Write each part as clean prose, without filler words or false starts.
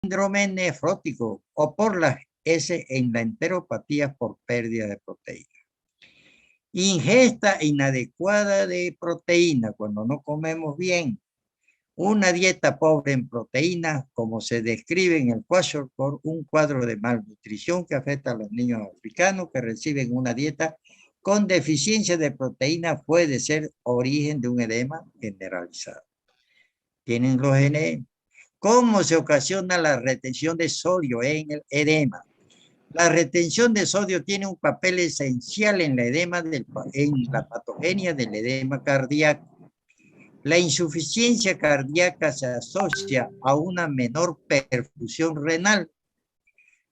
síndrome nefrótico o por las S en la enteropatía por pérdida de proteína. Ingesta inadecuada de proteína cuando no comemos bien. Una dieta pobre en proteínas, como se describe en el kwashiorkor, un cuadro de malnutrición que afecta a los niños africanos que reciben una dieta con deficiencia de proteína, puede ser origen de un edema generalizado. Tienen los genes. ¿Cómo se ocasiona la retención de sodio en el edema? La retención de sodio tiene un papel esencial en en la patogenia del edema cardíaco. La insuficiencia cardíaca se asocia a una menor perfusión renal,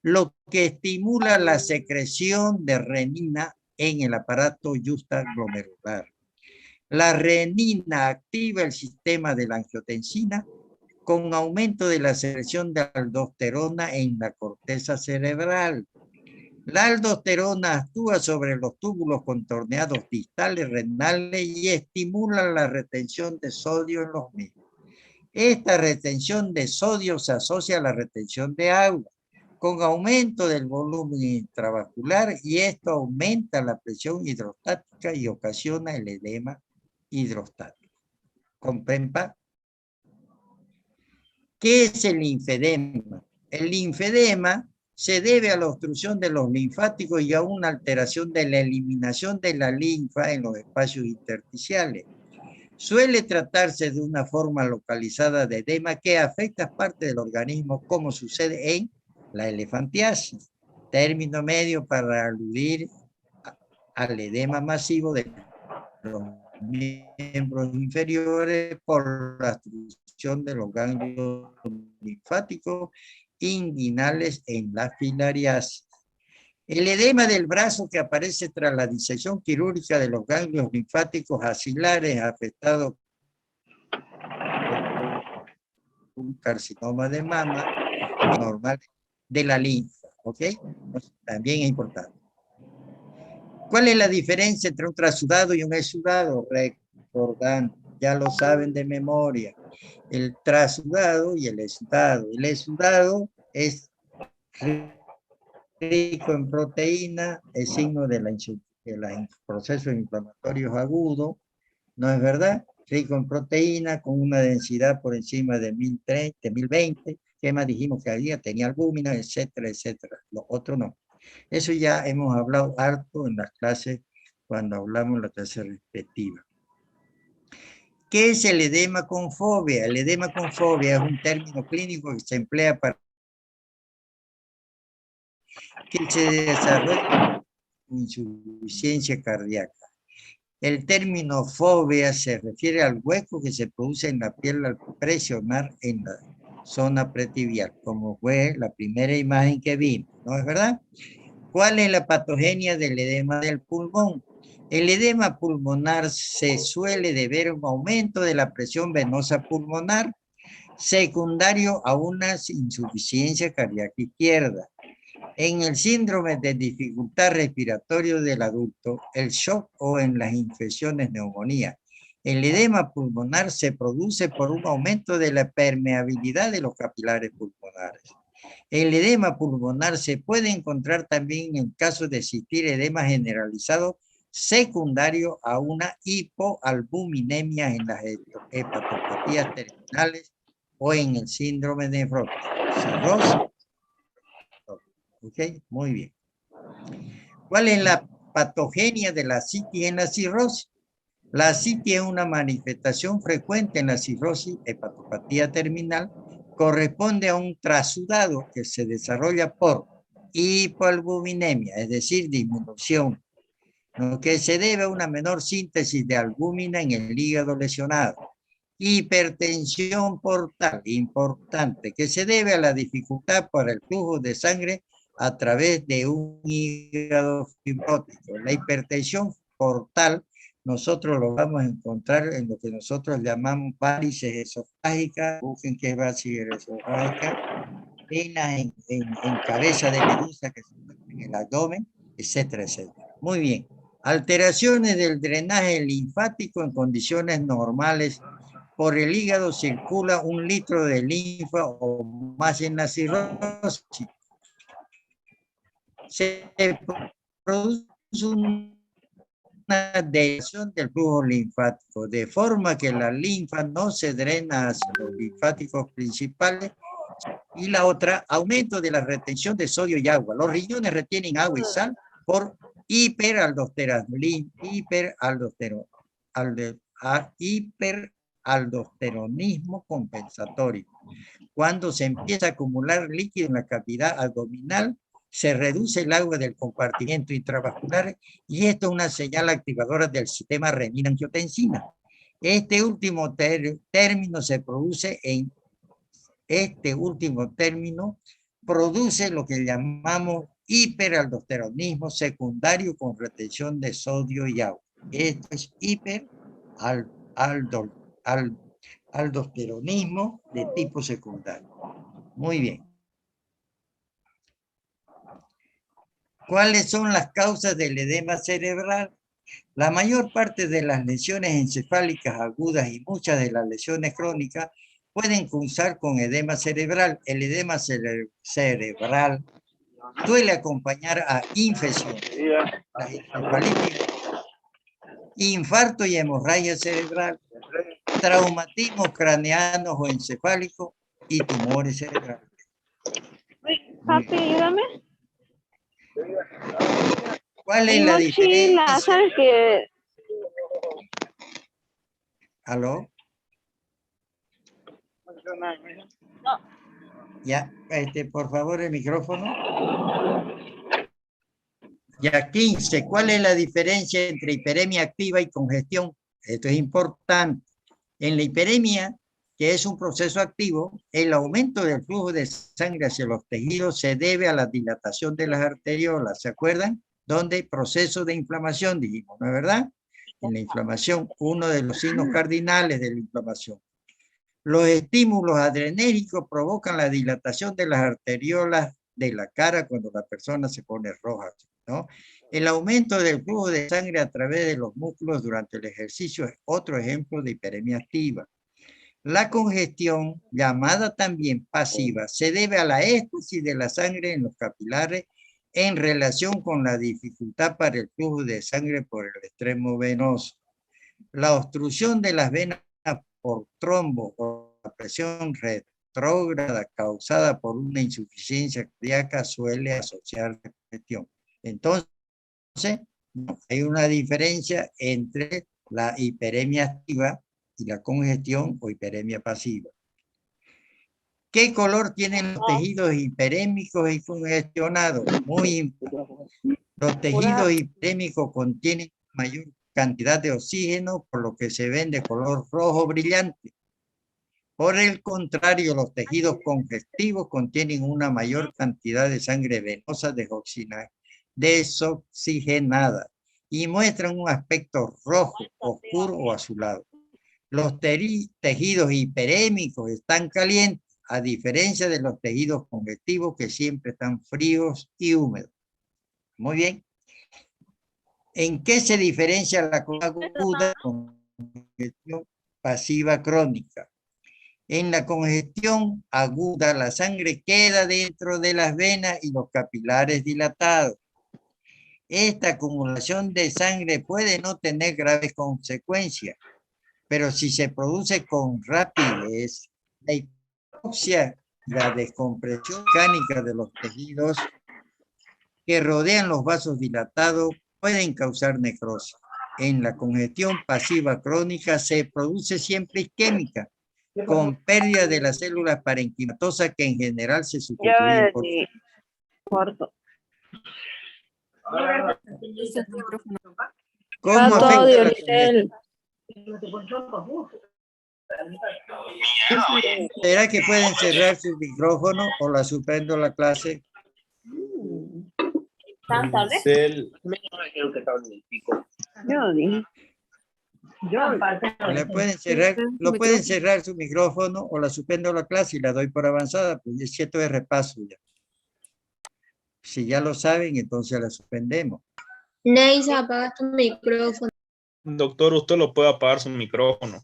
lo que estimula la secreción de renina en el aparato justaglomerular. La renina activa el sistema de la angiotensina con aumento de la secreción de aldosterona en la corteza cerebral. La aldosterona actúa sobre los túbulos contorneados distales renales y estimula la retención de sodio en los mismos. Esta retención de sodio se asocia a la retención de agua con aumento del volumen intravascular y esto aumenta la presión hidrostática y ocasiona el edema hidrostático. ¿Comprenden? ¿Qué es el linfedema? El linfedema se debe a la obstrucción de los linfáticos y a una alteración de la eliminación de la linfa en los espacios intersticiales. Suele tratarse de una forma localizada de edema que afecta parte del organismo, como sucede en la elefantiasis, término medio para aludir al edema masivo de los miembros inferiores por la obstrucción de los ganglios linfáticos inguinales en la filariasis. El edema del brazo que aparece tras la disección quirúrgica de los ganglios linfáticos axilares afectados por un carcinoma de mama normal de la linfa, ¿ok? También es importante. ¿Cuál es la diferencia entre un trasudado y un exudado? Recordando, ya lo saben de memoria. El trasudado y el exudado. El exudado es rico en proteína, es signo de procesos inflamatorios agudos, ¿no es verdad? Rico en proteína, con una densidad por encima de 1030, 1020, ¿qué más dijimos que había? Tenía albúmina, etcétera, etcétera. Lo otro no. Eso ya hemos hablado harto en las clases cuando hablamos de la clase respectiva. ¿Qué es el edema con fobia? El edema con fobia es un término clínico que se emplea para que se desarrolle insuficiencia cardíaca. El término fobia se refiere al hueco que se produce en la piel al presionar en la zona pretibial, como fue la primera imagen que vimos, ¿no es verdad? ¿Cuál es la patogenia del edema del pulmón? El edema pulmonar se suele deber a un aumento de la presión venosa pulmonar, secundario a una insuficiencia cardíaca izquierda. En el síndrome de dificultad respiratoria del adulto, el shock o en las infecciones neumonía, el edema pulmonar se produce por un aumento de la permeabilidad de los capilares pulmonares. El edema pulmonar se puede encontrar también en caso de existir edema generalizado secundario a una hipoalbuminemia en las hepatopatías terminales o en el síndrome nefrótico. Cirrosis. ¿Ok? Muy bien. ¿Cuál es la patogenia de la ascitis en la cirrosis? La ascitis es una manifestación frecuente en la cirrosis, hepatopatía terminal, corresponde a un trasudado que se desarrolla por hipoalbuminemia, es decir, disminución, lo que se debe a una menor síntesis de albúmina en el hígado lesionado. Hipertensión portal, importante, que se debe a la dificultad para el flujo de sangre a través de un hígado fibrótico. La hipertensión portal nosotros lo vamos a encontrar en lo que nosotros llamamos varices esofágicas, busquen qué es varices esofágicas, venas en cabeza de medusa que se encuentran en el abdomen, etcétera, etcétera. Muy bien. Alteraciones del drenaje linfático en condiciones normales por el hígado circula 1 litro de linfa o más en la cirrosis. Se produce una desviación del flujo linfático, de forma que la linfa no se drena hacia los linfáticos principales. Y la otra, aumento de la retención de sodio y agua. Los riñones retienen agua y sal por hiperaldosteronismo compensatorio. Cuando se empieza a acumular líquido en la cavidad abdominal, se reduce el agua del compartimiento intravascular y esto es una señal activadora del sistema renina-angiotensina. Este último término produce lo que llamamos hiperaldosteronismo secundario con retención de sodio y agua. Esto es hiperaldosteronismo de tipo secundario. Muy bien. ¿Cuáles son las causas del edema cerebral? La mayor parte de las lesiones encefálicas agudas y muchas de las lesiones crónicas pueden cursar con edema cerebral. El edema cerebral suele acompañar a infecciones, la encefalitis, infarto y hemorragia cerebral, traumatismos craneanos o encefálicos y tumores cerebrales. Papi, ayúdame. ¿Cuál es la diferencia? ¿Sabes qué? ¿Aló? No. Ya, por favor, el micrófono. Ya, 15. ¿Cuál es la diferencia entre hiperemia activa y congestión? Esto es importante. En la hiperemia, que es un proceso activo, el aumento del flujo de sangre hacia los tejidos se debe a la dilatación de las arteriolas. ¿Se acuerdan? Donde proceso de inflamación, dijimos, ¿no es verdad? En la inflamación, uno de los signos cardinales de la inflamación. Los estímulos adrenérgicos provocan la dilatación de las arteriolas de la cara cuando la persona se pone roja, ¿no? El aumento del flujo de sangre a través de los músculos durante el ejercicio es otro ejemplo de hiperemia activa. La congestión, llamada también pasiva, se debe a la éstasis de la sangre en los capilares en relación con la dificultad para el flujo de sangre por el extremo venoso. La obstrucción de las venas por trombo o la presión retrógrada causada por una insuficiencia cardíaca suele asociar la congestión. Entonces, hay una diferencia entre la hiperemia activa y la congestión o hiperemia pasiva. ¿Qué color tienen los tejidos hiperémicos y congestionados? Muy importante. Los tejidos hiperémicos contienen mayor cantidad de oxígeno, por lo que se ven de color rojo brillante. Por el contrario, los tejidos congestivos contienen una mayor cantidad de sangre venosa desoxigenada y muestran un aspecto rojo, oscuro o azulado. Los tejidos hiperémicos están calientes, a diferencia de los tejidos congestivos que siempre están fríos y húmedos. Muy bien. ¿En qué se diferencia la congestión aguda con congestión pasiva crónica? En la congestión aguda, la sangre queda dentro de las venas y los capilares dilatados. Esta acumulación de sangre puede no tener graves consecuencias, pero si se produce con rapidez, la hipoxia, la descompresión mecánica de los tejidos que rodean los vasos dilatados pueden causar necrosis. En la congestión pasiva crónica se produce siempre isquémica, con pérdida de las células parenquimatosas que en general se sustituyen por... Corto. ¿Cómo afecta la congestión? ¿Será que pueden cerrar su micrófono o la suspendo la clase? ¿Tan tarde? Yo dije. ¿Lo pueden cerrar su micrófono o la suspendo la clase y la doy por avanzada? Pues es cierto de repaso ya. Si ya lo saben, entonces la suspendemos. Neisa, apaga tu micrófono. Doctor, usted lo puede apagar su micrófono.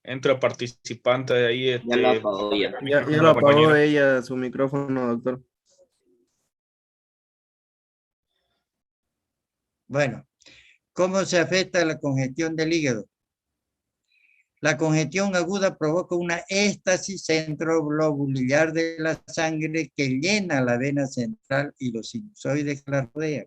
Entra participante de ahí, Ya lo apagó ya. Ya micrófono lo la apagó compañera. ella su micrófono, doctor. Bueno, ¿cómo se afecta la congestión del hígado? La congestión aguda provoca una éstasis centroglobular de la sangre que llena la vena central y los sinusoides que la rodean.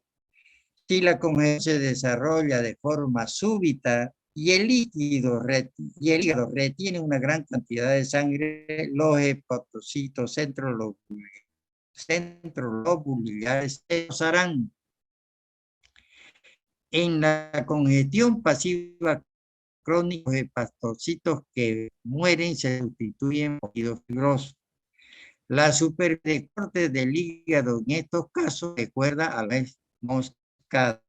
Si la congestión se desarrolla de forma súbita y el hígado retiene una gran cantidad de sangre, los hepatocitos centrolobulares se usarán. En la congestión pasiva crónica, los hepatocitos que mueren se sustituyen por tejido fibroso. La superficie de corte del hígado en estos casos recuerda a la moscada.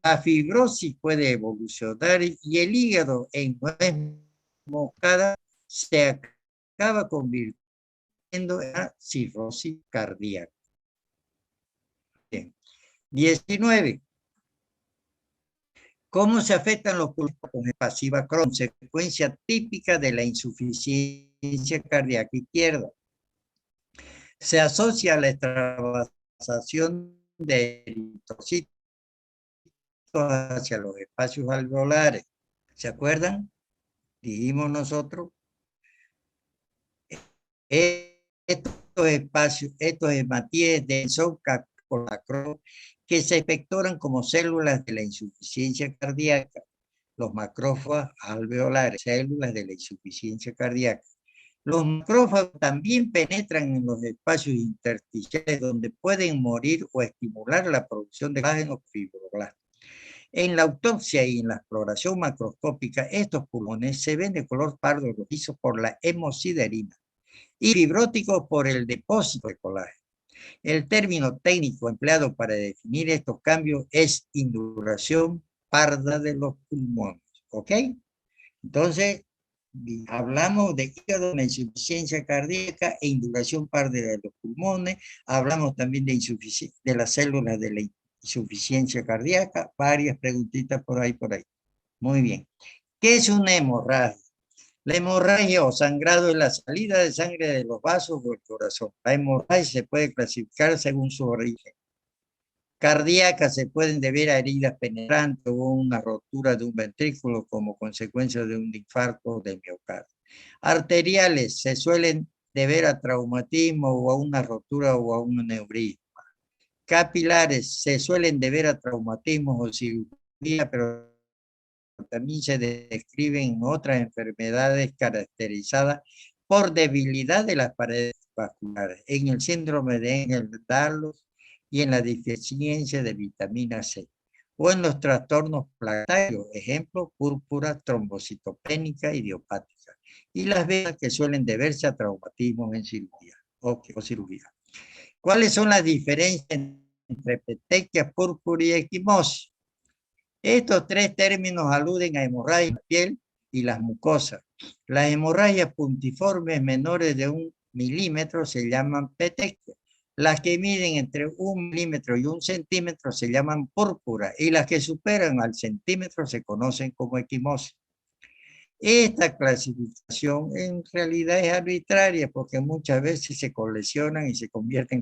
La fibrosis puede evolucionar y el hígado en nuez moscada se acaba convirtiendo en cirrosis cardíaca. Bien. 19. ¿Cómo se afectan los pulmones con pasiva crónica? Consecuencia típica de la insuficiencia cardíaca izquierda. Se asocia a la extravasación de eritrocitos hacia los espacios alveolares. ¿Se acuerdan? Dijimos nosotros, estos espacios, estos hematíes son macrófagos que se espectoran como células de la insuficiencia cardíaca. Los macrófagos alveolares, células de la insuficiencia cardíaca. Los macrófagos también penetran en los espacios intersticiales donde pueden morir o estimular la producción de colágeno fibroblastos. En la autopsia y en la exploración macroscópica, estos pulmones se ven de color pardo rojizo por la hemosiderina y fibróticos por el depósito de colágeno. El término técnico empleado para definir estos cambios es induración parda de los pulmones. ¿Ok? Entonces, hablamos de hígado, de insuficiencia cardíaca e induración parda de los pulmones. Hablamos también de las células de la insuficiencia cardíaca. Varias preguntitas por ahí, por ahí. Muy bien. ¿Qué es una hemorragia? La hemorragia o sangrado es la salida de sangre de los vasos o el corazón. La hemorragia se puede clasificar según su origen. Cardíacas se pueden deber a heridas penetrantes o una rotura de un ventrículo como consecuencia de un infarto de miocardio. Arteriales se suelen deber a traumatismo o a una rotura o a un aneurisma. Capilares se suelen deber a traumatismos o cirugía, pero también se describen otras enfermedades caracterizadas por debilidad de las paredes vasculares, en el síndrome de Ehlers-Danlos y en la deficiencia de vitamina C, o en los trastornos plaquetarios, ejemplo, púrpura, trombocitopénica, idiopática, y las venas que suelen deberse a traumatismos en cirugía o cirugía. ¿Cuáles son las diferencias entre petequias, púrpura y equimosis? Estos tres términos aluden a hemorragia de la piel y las mucosas. Las hemorragias puntiformes menores de 1 milímetro se llaman petequias. Las que miden entre 1 milímetro y 1 centímetro se llaman púrpura y las que superan al centímetro se conocen como equimosis. Esta clasificación en realidad es arbitraria porque muchas veces se coleccionan y se convierten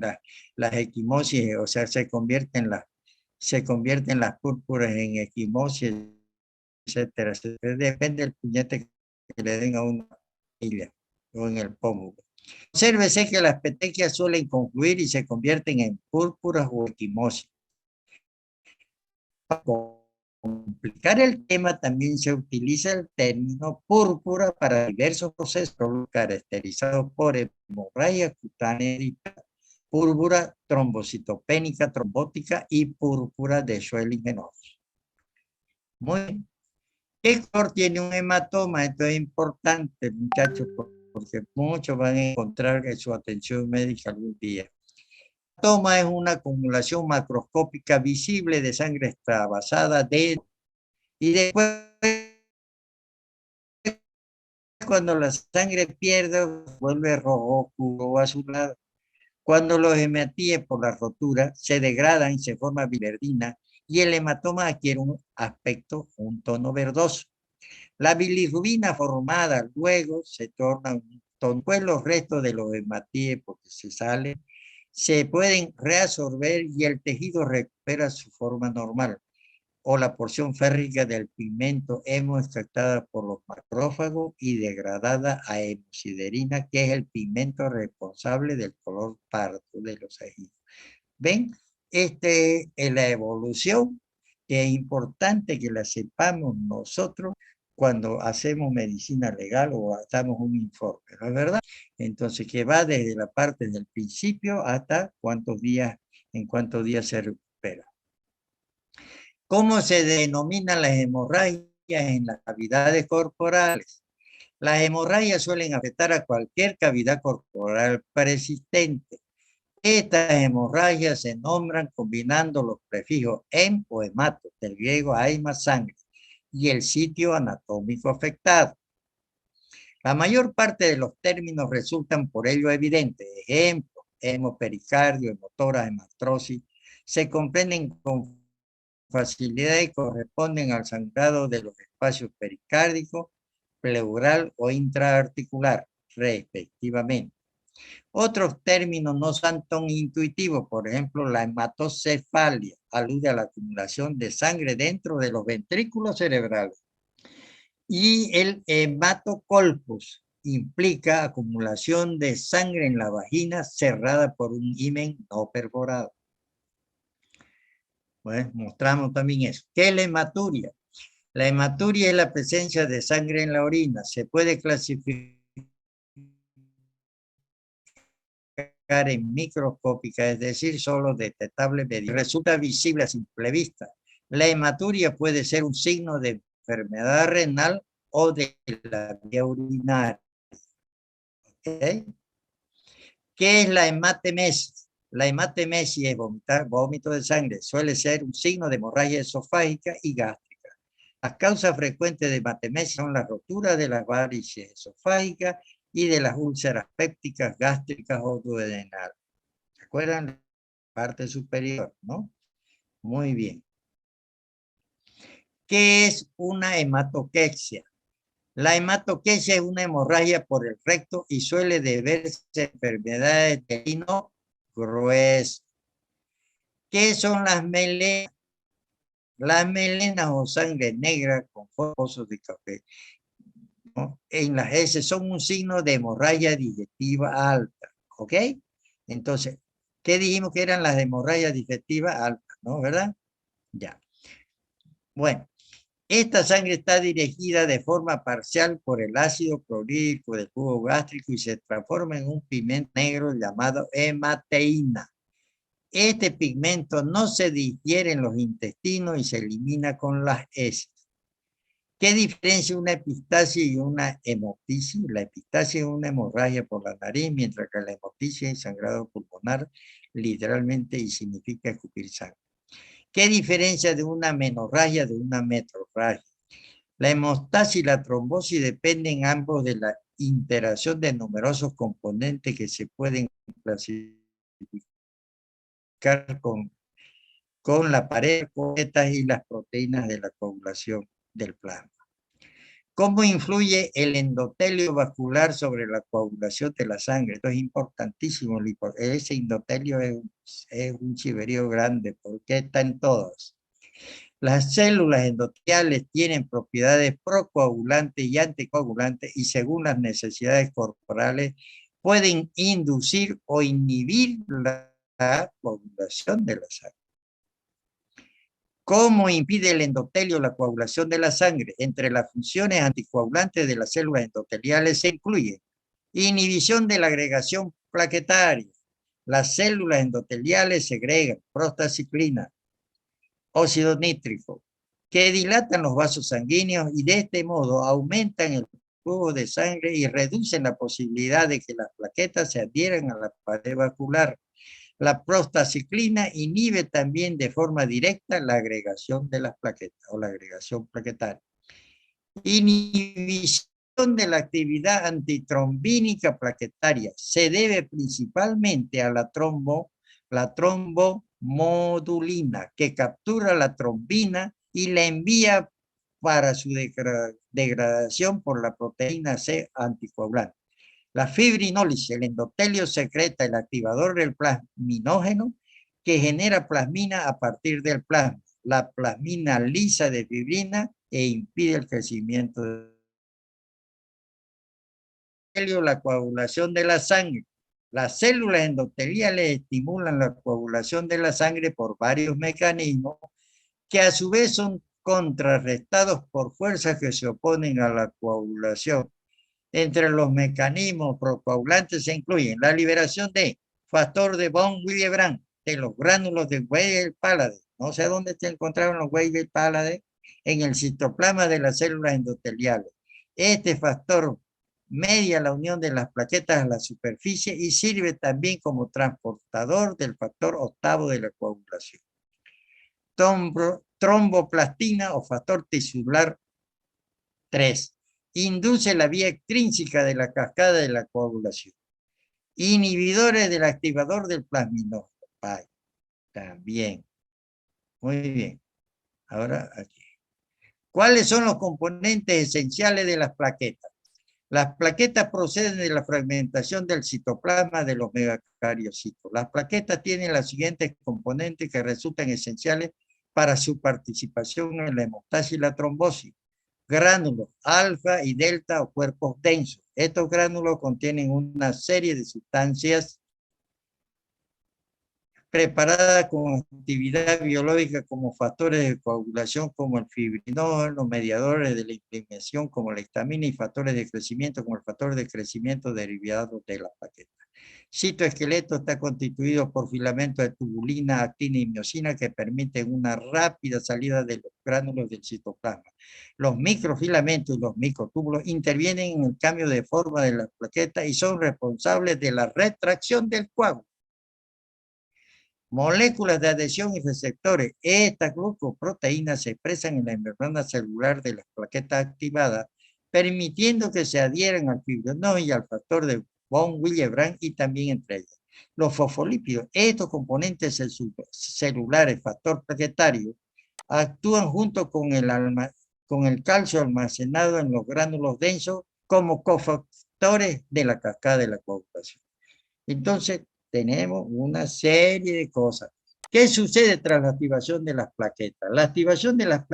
las equimosis, o sea, se convierten las púrpuras en equimosis, etcétera. Depende del puñete que le den a una familia o en el pómulo. Obsérvese que las petequias suelen confluir y se convierten en púrpuras o equimosis. Para complicar el tema, también se utiliza el término púrpura para diversos procesos caracterizados por hemorragia cutánea, púrpura trombocitopénica, trombótica y púrpura de Schelling-Genosis. Muy bien. ¿Qué color tiene un hematoma? Esto es importante, muchachos, porque muchos van a encontrar en su atención médica algún día. El hematoma es una acumulación macroscópica visible de sangre extravasada y después, cuando la sangre pierde, vuelve rojo, oscuro o azulado. Cuando los hematíes por la rotura se degradan y se forma bilirrubina y el hematoma adquiere un aspecto, un tono verdoso. La bilirrubina formada luego se torna un tono, pues los restos de los hematíes porque se salen, se pueden reabsorber y el tejido recupera su forma normal, o la porción férrica del pigmento hemo extractada por los macrófagos y degradada a hemosiderina, que es el pigmento responsable del color pardo de los tejidos. ¿Ven? Este es la evolución, que es importante que la sepamos nosotros cuando hacemos medicina legal o damos un informe, ¿no es verdad? Entonces, que va desde la parte del principio hasta en cuántos días se recupera. ¿Cómo se denominan las hemorragias en las cavidades corporales? Las hemorragias suelen afectar a cualquier cavidad corporal persistente. Estas hemorragias se nombran combinando los prefijos hem o hemato, del griego haima, sangre, y el sitio anatómico afectado. La mayor parte de los términos resultan por ello evidentes. Ejemplo, hemopericardio, hemotórax, hematrosis, se comprenden con facilidad y corresponden al sangrado de los espacios pericárdicos, pleural o intraarticular, respectivamente. Otros términos no son tan intuitivos, por ejemplo, la hematocefalia alude a la acumulación de sangre dentro de los ventrículos cerebrales. Y el hematocolpus implica acumulación de sangre en la vagina cerrada por un himen no perforado. Pues mostramos también eso. ¿Qué es la hematuria? La hematuria es la presencia de sangre en la orina. Se puede clasificar en microscópica, es decir, solo detectable, resulta visible a simple vista. La hematuria puede ser un signo de enfermedad renal o de la vía urinaria. ¿Okay? ¿Qué es la hematemesis? La hematemesis es vómito de sangre. Suele ser un signo de hemorragia esofágica y gástrica. Las causas frecuentes de hematemesis son la rotura de las varices esofágicas y de las úlceras pépticas, gástricas o duodenales. ¿Se acuerdan? La parte superior, ¿no? Muy bien. ¿Qué es una hematoquexia? La hematoquexia es una hemorragia por el recto y suele deberse a enfermedades de intestino grueso. ¿Qué son las melenas? Las melenas o sangre negra con pozos de café, ¿no? En las heces son un signo de hemorragia digestiva alta, ¿ok? Entonces, ¿qué dijimos que eran las hemorragias digestivas altas, no? ¿Verdad? Ya. Bueno, esta sangre está dirigida de forma parcial por el ácido clorhídrico del jugo gástrico y se transforma en un pigmento negro llamado hemateína. Este pigmento no se digiere en los intestinos y se elimina con las heces. ¿Qué diferencia una epistaxis y una hemoptisis? La epistaxis es una hemorragia por la nariz, mientras que la hemoptisis es sangrado pulmonar, literalmente, y significa escupir sangre. ¿Qué diferencia de una menorragia de una metrorragia? La hemostasis y la trombosis dependen ambos de la interacción de numerosos componentes que se pueden clasificar con la pared y las proteínas de la coagulación del plasma. ¿Cómo influye el endotelio vascular sobre la coagulación de la sangre? Esto es importantísimo. Ese endotelio es un chiverío grande porque está en todas. Las células endoteliales tienen propiedades procoagulantes y anticoagulantes y según las necesidades corporales pueden inducir o inhibir la coagulación de la sangre. ¿Cómo impide el endotelio la coagulación de la sangre? Entre las funciones anticoagulantes de las células endoteliales se incluye inhibición de la agregación plaquetaria. Las células endoteliales segregan prostaciclina, óxido nítrico, que dilatan los vasos sanguíneos y de este modo aumentan el flujo de sangre y reducen la posibilidad de que las plaquetas se adhieran a la pared vascular. La prostaciclina inhibe también de forma directa la agregación de las plaquetas o la agregación plaquetaria. Inhibición de la actividad antitrombínica plaquetaria se debe principalmente a la modulina, que captura la trombina y la envía para su degradación por la proteína C anticoagulante. La fibrinólisis, el endotelio secreta el activador del plasminógeno que genera plasmina a partir del plasma. La plasmina lisa de fibrina e impide el crecimiento del endotelio, la coagulación de la sangre. Las células endoteliales estimulan la coagulación de la sangre por varios mecanismos que a su vez son contrarrestados por fuerzas que se oponen a la coagulación. Entre los mecanismos procoagulantes se incluyen la liberación de factor de von Willebrand de los gránulos de Weigel-Palade. No sé dónde se encontraron los Weigel-Palade, en el citoplasma de las células endoteliales. Este factor media la unión de las plaquetas a la superficie y sirve también como transportador del factor octavo de la coagulación. Tromboplastina o factor tisular 3. Induce la vía extrínseca de la cascada de la coagulación. Inhibidores del activador del plasminógeno. También. Muy bien. Ahora aquí. ¿Cuáles son los componentes esenciales de las plaquetas? Las plaquetas proceden de la fragmentación del citoplasma de los megacariocitos. Las plaquetas tienen los siguientes componentes que resultan esenciales para su participación en la hemostasia y la trombosis. Gránulos alfa y delta o cuerpos densos. Estos gránulos contienen una serie de sustancias preparadas con actividad biológica como factores de coagulación como el fibrinógeno, mediadores de la inflamación como la histamina y factores de crecimiento como el factor de crecimiento derivado de la plaqueta. Citoesqueleto está constituido por filamentos de tubulina, actina y miosina que permiten una rápida salida de los gránulos del citoplasma. Los microfilamentos y los microtúbulos intervienen en el cambio de forma de la plaqueta y son responsables de la retracción del coágulo. Moléculas de adhesión y receptores. Estas glucoproteínas se expresan en la membrana celular de las plaquetas activadas, permitiendo que se adhieran al fibrinógeno y al factor de von Willebrand y también entre ellas. Los fosfolípidos, estos componentes celulares, factor plaquetario, actúan junto con el calcio almacenado en los gránulos densos como cofactores de la cascada de la coagulación. Entonces, tenemos una serie de cosas. ¿Qué sucede tras la activación de las plaquetas? La activación de las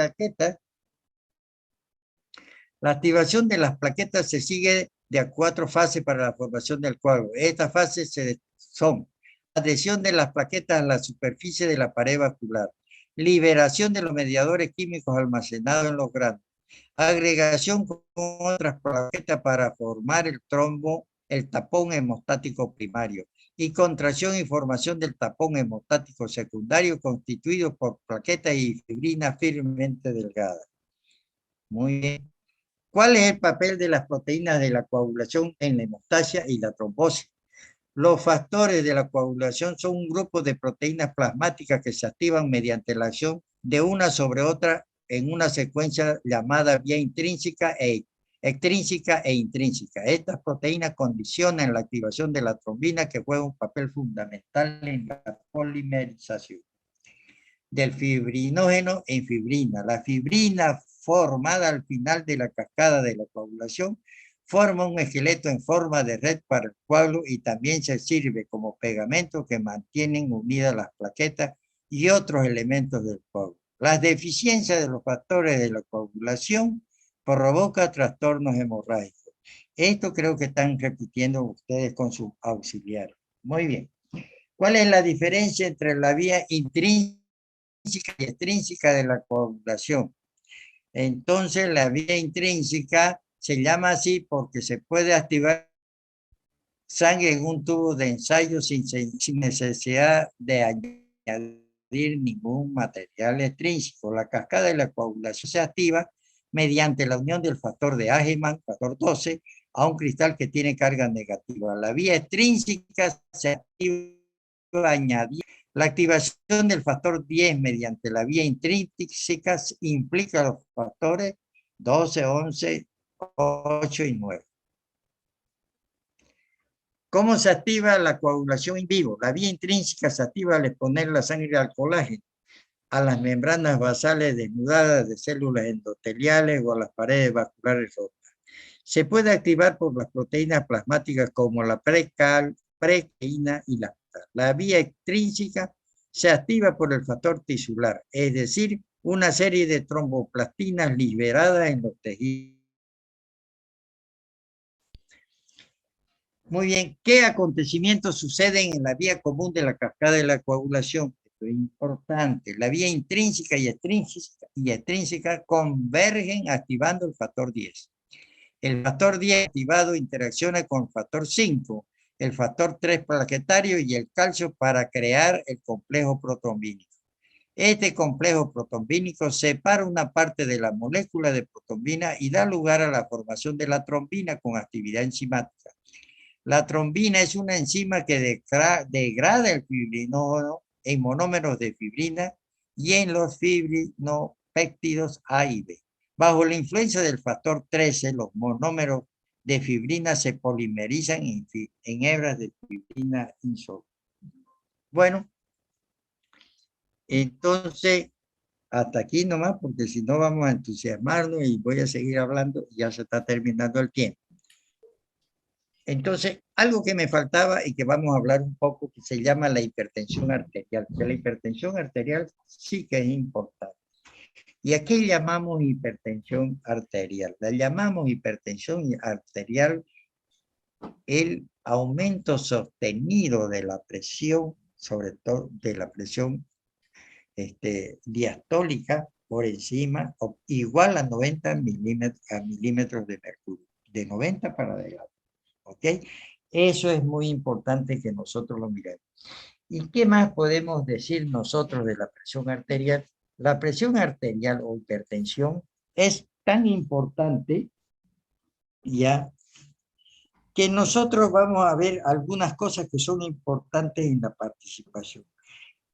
plaquetas se sigue de a 4 fases para la formación del coágulo. Estas fases son adhesión de las plaquetas a la superficie de la pared vascular, liberación de los mediadores químicos almacenados en los gránulos, agregación con otras plaquetas para formar el trombo, el tapón hemostático primario, y contracción y formación del tapón hemostático secundario constituido por plaquetas y fibrina firmemente delgadas. Muy bien. ¿Cuál es el papel de las proteínas de la coagulación en la hemostasia y la trombosis? Los factores de la coagulación son un grupo de proteínas plasmáticas que se activan mediante la acción de una sobre otra en una secuencia llamada vía extrínseca e intrínseca. Estas proteínas condicionan la activación de la trombina que juega un papel fundamental en la polimerización del fibrinógeno en fibrina. La fibrina formada al final de la cascada de la coagulación forma un esqueleto en forma de red para el coágulo y también se sirve como pegamento que mantienen unidas las plaquetas y otros elementos del coágulo. Las deficiencias de los factores de la coagulación provoca trastornos hemorrágicos. Esto creo que están repitiendo ustedes con su auxiliar. Muy bien. ¿Cuál es la diferencia entre la vía intrínseca y extrínseca de la coagulación? Entonces, la vía intrínseca se llama así porque se puede activar sangre en un tubo de ensayo sin necesidad de añadir ningún material extrínseco. La cascada de la coagulación se activa mediante la unión del factor de Hageman, factor 12, a un cristal que tiene carga negativa. La vía extrínseca se activa añadiendo. La activación del factor 10 mediante la vía intrínseca implica los factores 12, 11, 8 y 9. ¿Cómo se activa la coagulación in vivo? La vía intrínseca se activa al exponer la sangre al colágeno, a las membranas basales desnudadas de células endoteliales o a las paredes vasculares rotas. Se puede activar por las proteínas plasmáticas como la precaína y la. La vía extrínseca se activa por el factor tisular, es decir, una serie de tromboplastinas liberadas en los tejidos. Muy bien, ¿qué acontecimientos suceden en la vía común de la cascada de la coagulación? Esto es importante. La vía intrínseca y extrínseca convergen activando el factor 10. El factor 10 activado interacciona con el factor 5, el factor 3 plaquetario y el calcio para crear el complejo protrombínico. Este complejo protrombínico separa una parte de la molécula de protrombina y da lugar a la formación de la trombina con actividad enzimática. La trombina es una enzima que degrada el fibrinógeno en monómeros de fibrina y en los fibrinopéptidos A y B. Bajo la influencia del factor 13, los monómeros de fibrina se polimerizan en hebras de fibrina insoluble. Bueno, entonces, hasta aquí nomás, porque si no vamos a entusiasmarnos y voy a seguir hablando, ya se está terminando el tiempo. Entonces, algo que me faltaba y que vamos a hablar un poco, que se llama la hipertensión arterial. Que la hipertensión arterial sí que es importante. ¿Y a qué llamamos hipertensión arterial? La llamamos hipertensión arterial el aumento sostenido de la presión, sobre todo de la presión diastólica por encima, o igual a 90 milímetros de mercurio, de 90 para adelante. ¿Ok? Eso es muy importante que nosotros lo miremos. ¿Y qué más podemos decir nosotros de la presión arterial? La presión arterial o hipertensión es tan importante ya que nosotros vamos a ver algunas cosas que son importantes en la participación.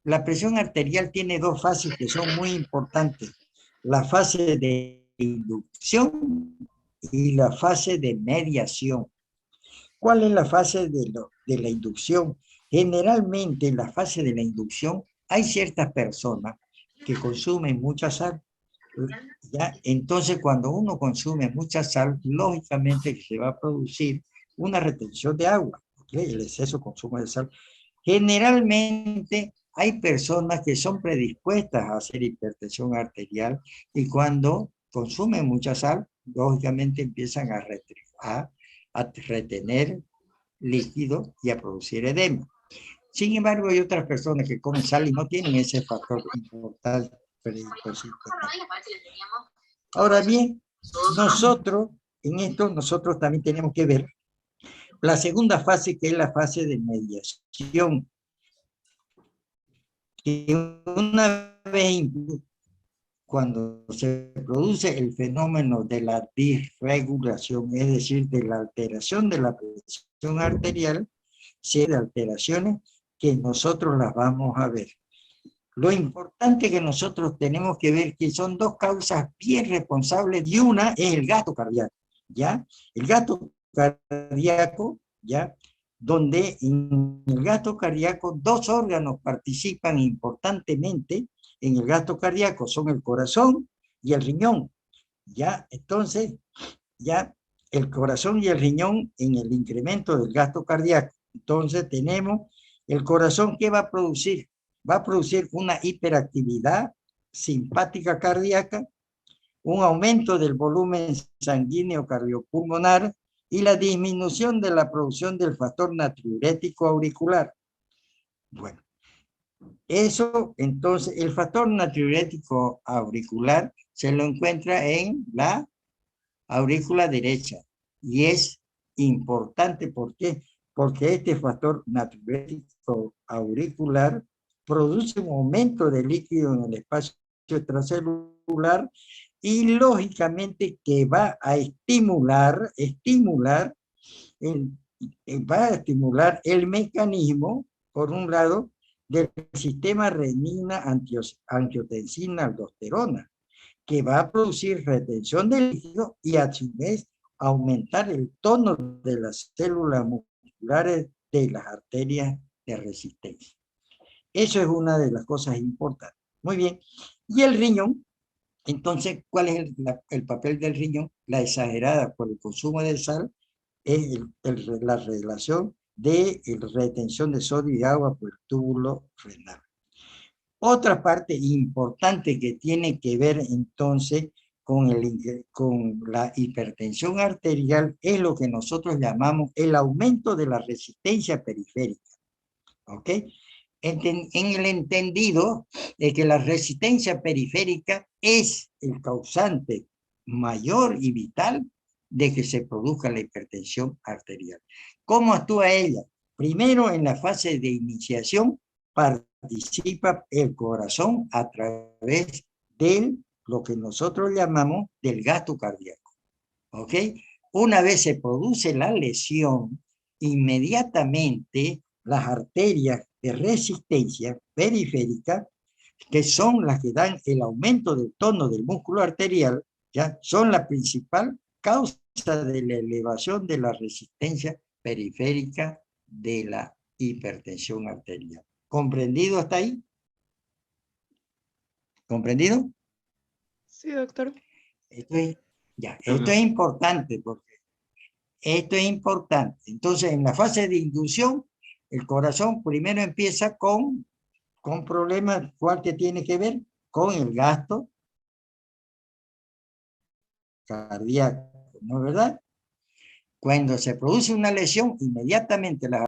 La presión arterial tiene dos fases que son muy importantes. La fase de inducción y la fase de mediación. ¿Cuál es la fase de la inducción? Generalmente en la fase de la inducción hay ciertas personas que consumen mucha sal. ¿Ya? Entonces, cuando uno consume mucha sal, lógicamente que se va a producir una retención de agua, ¿okay? El exceso de consumo de sal. Generalmente hay personas que son predispuestas a hacer hipertensión arterial y cuando consumen mucha sal, lógicamente empiezan a retener líquido y a producir edema. Sin embargo, hay otras personas que comen sal y no tienen ese factor importante. Ahora bien, nosotros también tenemos que ver la segunda fase, que es la fase de mediación. Que una vez cuando se produce el fenómeno de la disregulación, es decir, de la alteración de la presión arterial, se de alteraciones que nosotros las vamos a ver. Lo importante que nosotros tenemos que ver que son dos causas bien responsables y una es el gasto cardíaco, ¿ya? El gasto cardíaco, ¿ya? Donde en el gasto cardíaco dos órganos participan importantemente en el gasto cardíaco, son el corazón y el riñón, ¿ya? Entonces, ya el corazón y el riñón en el incremento del gasto cardíaco. Entonces tenemos el corazón, ¿qué va a producir? Va a producir una hiperactividad simpática cardíaca, un aumento del volumen sanguíneo cardiopulmonar y la disminución de la producción del factor natriurético auricular. Bueno, eso entonces, el factor natriurético auricular se lo encuentra en la aurícula derecha y es importante, ¿por qué? Porque este factor natriurético auricular produce un aumento de líquido en el espacio extracelular y lógicamente que va a estimular el mecanismo, por un lado, del sistema renina-angiotensina-aldosterona, que va a producir retención de líquido y a su vez aumentar el tono de la célula muscular vasculares de las arterias de resistencia. Eso es una de las cosas importantes. Muy bien. Y el riñón, entonces, ¿cuál es el papel del riñón? La exagerada por el consumo de sal es la relación de retención de sodio y agua por el túbulo renal. Otra parte importante que tiene que ver entonces con la hipertensión arterial es lo que nosotros llamamos el aumento de la resistencia periférica. ¿Ok? En el entendido de que la resistencia periférica es el causante mayor y vital de que se produzca la hipertensión arterial. ¿Cómo actúa ella? Primero, en la fase de iniciación, participa el corazón a través de lo que nosotros llamamos del gasto cardíaco. ¿Ok? Una vez se produce la lesión, inmediatamente las arterias de resistencia periférica, que son las que dan el aumento del tono del músculo arterial, ya son la principal causa de la elevación de la resistencia periférica de la hipertensión arterial. ¿Comprendido hasta ahí? ¿Comprendido? Sí, doctor. Esto es importante porque esto es importante. Entonces, en la fase de inducción, el corazón primero empieza con problemas, ¿cuál que tiene que ver? Con el gasto cardíaco, ¿no es verdad? Cuando se produce una lesión, inmediatamente las